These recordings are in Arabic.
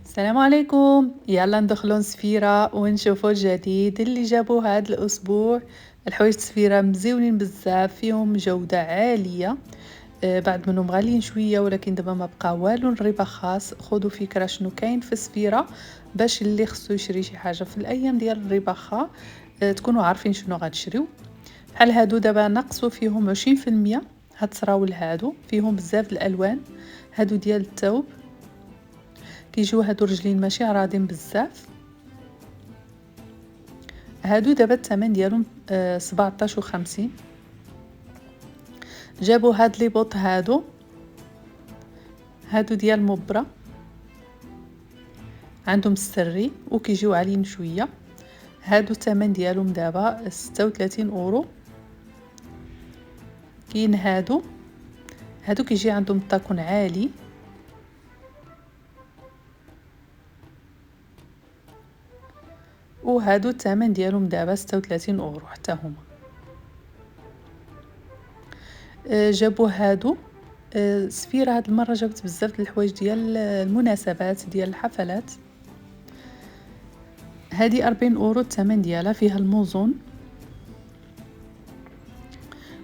السلام عليكم. يلا ندخلوا سفيرة ونشوفوا الجديد اللي جابوه هذا الأسبوع. الحوايج سفيرة مزيونين بزاف، فيهم جودة عالية. بعد منهم غاليين شوية، ولكن دابا ما بقى والو الربا خاص. خذوا فكرة شنو كاين في سفيرة باش اللي خصو يشري شي حاجة في الأيام ديال الرباخة تكونوا عارفين شنو غتشريو. بحال هادو دابا نقصوا فيهم 20%. هاد الصراول هادو فيهم بزاف الألوان، هادو ديال الثوب. كيجيو هادو رجلين ماشي عراضين بزاف. هادو دابا الثمن ديالهم 17.50. جابوا هاد لي بوط هادو ديال مبرة، عندهم السري وكيجيو عاليين شويه. هادو الثمن ديالهم دابا 36 اورو. كاين هادو كيجي عندهم الطاكون عالي، وهادو الثمن ديالهم دابا 36 اورو حتى هما. جابوا هادو سفيرة. هاد المرة جابت بزاف الحوايج ديال المناسبات ديال الحفلات. هادي 40 اورو الثمن ديالها، فيها الموزون.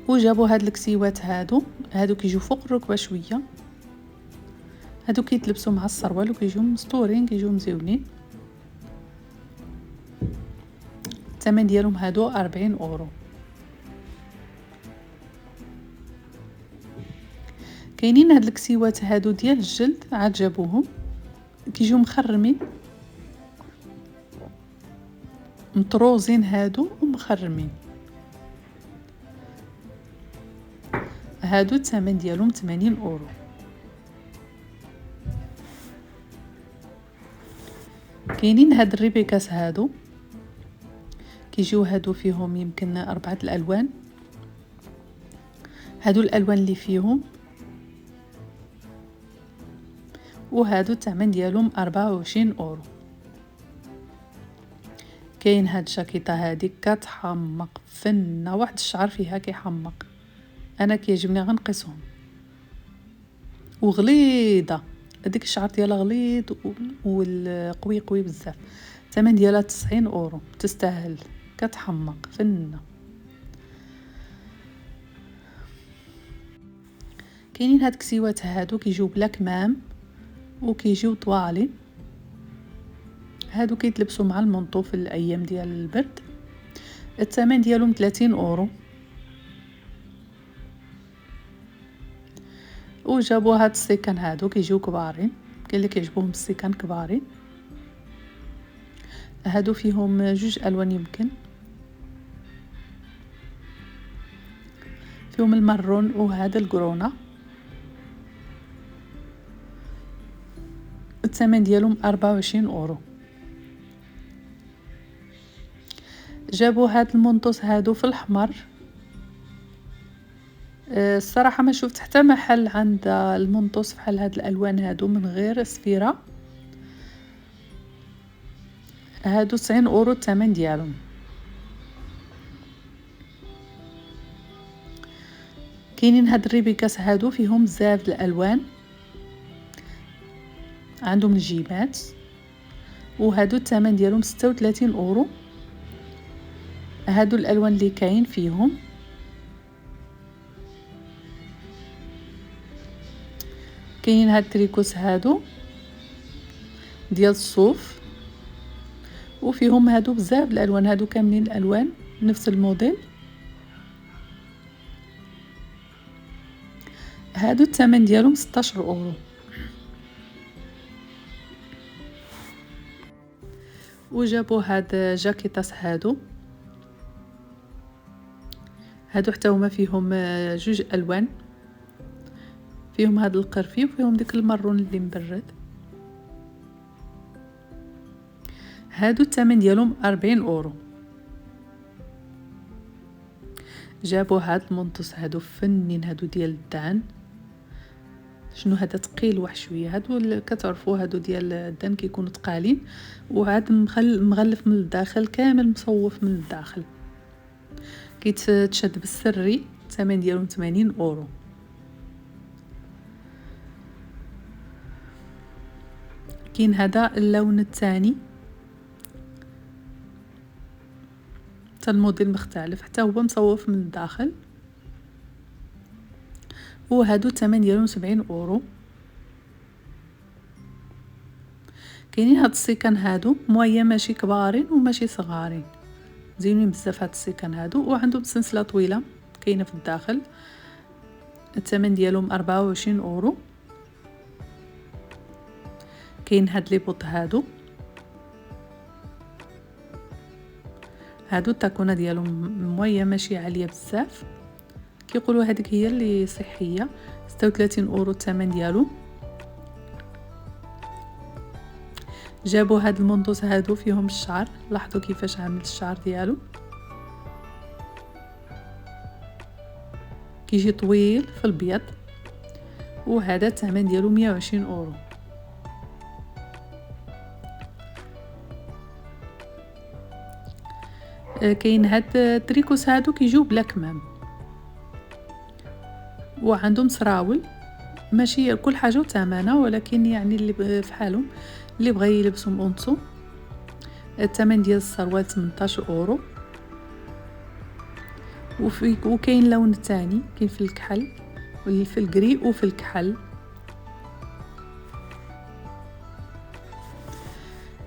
وجابوا هاد الكسيوات هادو كيجيو فوق الركبه شويه. هادو كيتلبسوا مع السروال وكيجيو مستورين، كيجيو مزيونين. الثمن ديالهم هادو 40 اورو. كاينين هاد الكسيوات هادو ديال الجلد، عاد جابوهم كيجيو مخرمين مطروزين هادو ومخرمين. هادو الثمن ديالهم 80 اورو. كاينين هاد الريبيكاس هادو كيجيو هادو فيهم يمكن 4 الالوان. هادو الالوان اللي فيهم، وهادو الثمن ديالهم 24 اورو. كاين هاد الجاكيطه هادي كتحمق فنه، واحد الشعر فيها كيحمق. انا كيعجبني غنقصهم، وغليظه. هذيك الشعر ديالها غليظ والقوي قوي بزاف. الثمن ديالها 90 اورو. تستاهل، كتحمق فنه. كاينين هاد الكسيوات هادو كيجيو بلا كمام وكيجيو طوالين. هادو كيتلبسوا مع المنطو في الايام ديال البرد. الثمن ديالهم 30 اورو. وجابوا هاد السيكان هادو كيجيو كبارين. كاين اللي كيعجبوهم السيكان كبارين. هادو فيهم جوج الوان، يمكن فيهم المرون وهذا الكرونا. الثمن ديالهم 24 اورو. جابوا هاد المنطوس هادو في الاحمر. الصراحه ما شفت حتى محل عند المنطوس بحال هاد الالوان هادو من غير سفيره. هادو 90 اورو الثمن ديالهم. كاينين هاد الريبيكاس هادو فيهم بزاف الالوان، عندهم الجيبات. وهادو الثمن ديالهم 36 اورو. هادو الالوان اللي كاين فيهم. كاينين هاد التريكوس هادو ديال الصوف، وفيهم هادو بزاف الالوان. هادو كاملين الالوان نفس الموديل. هادو الثمن ديالهم 16 اورو. وجابوا هاد جاكيطاس هادو حتى هما فيهم جوج الوان. فيهم هاد القرفي وفيهم ديك المرون اللي مبرد. هادو الثمن ديالهم 40 اورو. جابوا هاد المنطوس هادو فنين، هادو ديال الدان. شنو هذا ثقيل واحد شويه. هادو كتعرفوا هادو ديال الدان كيكونوا ثقالين، وعاد مغلف من الداخل، كامل مصوف من الداخل. كيتشد بالسري. الثمن ديالهم 80 اورو. كاين هذا اللون الثاني حتى الموديل مختلف، حتى هو مصوف من الداخل، وهادو الثمن ديالهم 70 اورو. كاينين هاد السيكان هادو مويا، ماشي كبارين وماشي صغارين، زينين بزاف هاد السيكان هادو، وعندهم سلسله طويله كاينه في الداخل. الثمن ديالهم 24 اورو. كاين هاد لي بوط هادو التاكونه ديالهم مويه ماشي عاليه بزاف، كيقولوا هذيك هي اللي صحيه. 36 اورو الثمن ديالو. جابوا هاد المندوس هادو فيهم الشعر، لاحظوا كيفاش عامل الشعر ديالو، كيجي طويل في البيض، وهذا الثمن ديالو 120 اورو. كاين هاد التريكوس هادو كيجيو بلا كمام، وعندهم سراول، ماشي كل حاجه وثمنها، ولكن يعني اللي في حالهم اللي بغى يلبسهم اونصو. الثمن ديال السروال 18 اورو. وكاين لون ثاني، كاين في الكحل في الكري وفي الكحل.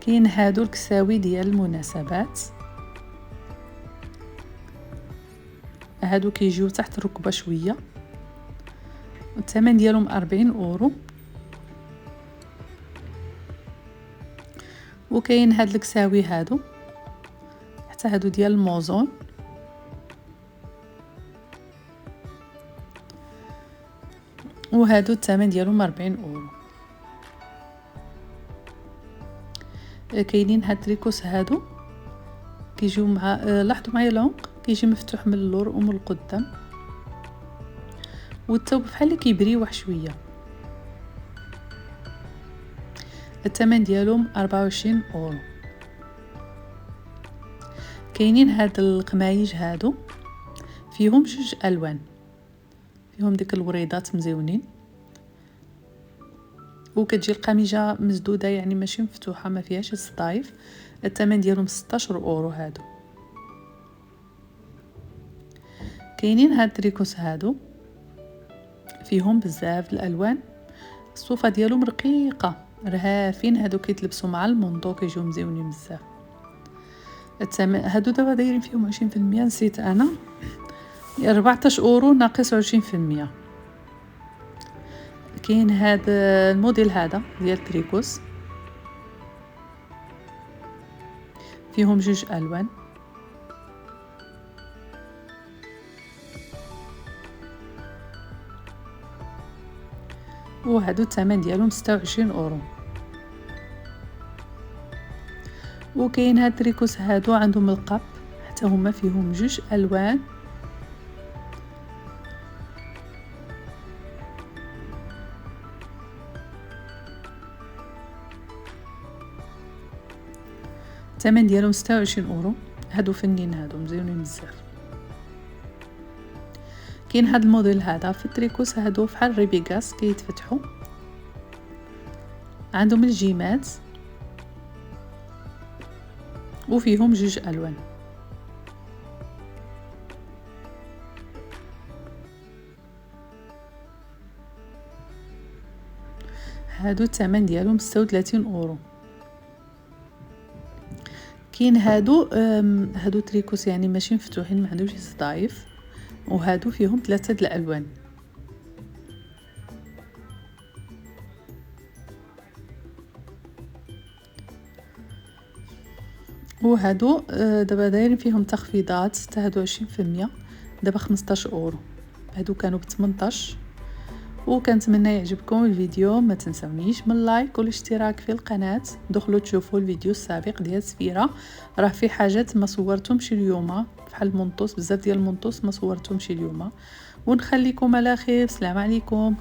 كاين هادو الكساوي ديال المناسبات، هادو كيجيو تحت الركبه شويه، الثمن ديالهم 40 اورو. وكاين هاد الكساوي هادو، حتى هادو ديال الموزون، وهادو الثمن ديالهم 40 اورو. كاينين هاد التريكوس هادو كيجيو مع لاحظوا معايا العنق كيجي مفتوح من اللور ومن القدام، والثوب بحال اللي كيبريوح شويه. الثمن ديالهم 24 اورو. كاينين هاد القمايج هادو فيهم جوج الوان، فيهم ديك الوريضات مزيونين، وكتجي القميجه مسدوده يعني ماشي مفتوحه، ما فيهاش السطايف. الثمن ديالهم 16 اورو هادو. كاينين هاد التريكوس هادو فيهم بزاف الالوان، الصوفه ديالهم رقيقه رهافين، هادو كيتلبسوا مع المونطو كيجيو مزيونين بزاف. الثمن هادو دابا دايرين فيهم 20%، نسيت انا 14 اورو ناقص 20%. كاين هذا الموديل هذا ديال التريكوس فيهم جوج الوان، وهادو الثمن ديالهم 26 اورو. وكاين هاد التريكوس هادو عندهم القب، حتى هما فيهم جوج الوان، الثمن ديالهم 26 اورو. هادو فنين، هادو مزيونين بزاف. كاين هاد الموديل هذا في التريكوس هادو فحال ريبيغاس كيتفتحوا، عندهم الجيمات وفيهم جوج الوان. هادو الثمن ديالهم 36 اورو. كاين هادو تريكوس يعني ماشي مفتوحين، ما عندهمش صدايف، وهادو فيهم 3 د الالوان. وهادو دابا دايرين فيهم تخفيضات، حتى هادو 20%، دابا 15 اورو، هادو كانوا ب 18. وكنتمنى يعجبكم الفيديو، ما تنسونيش من لايك والاشتراك في القناه. دخلوا تشوفوا الفيديو السابق ديال سفيره، راه في حاجات ما صورتهمش اليوم، بحال المنطوس، بزاف ديال المنطوس ما صورتهمش اليوم. ونخليكم على خير، السلام عليكم.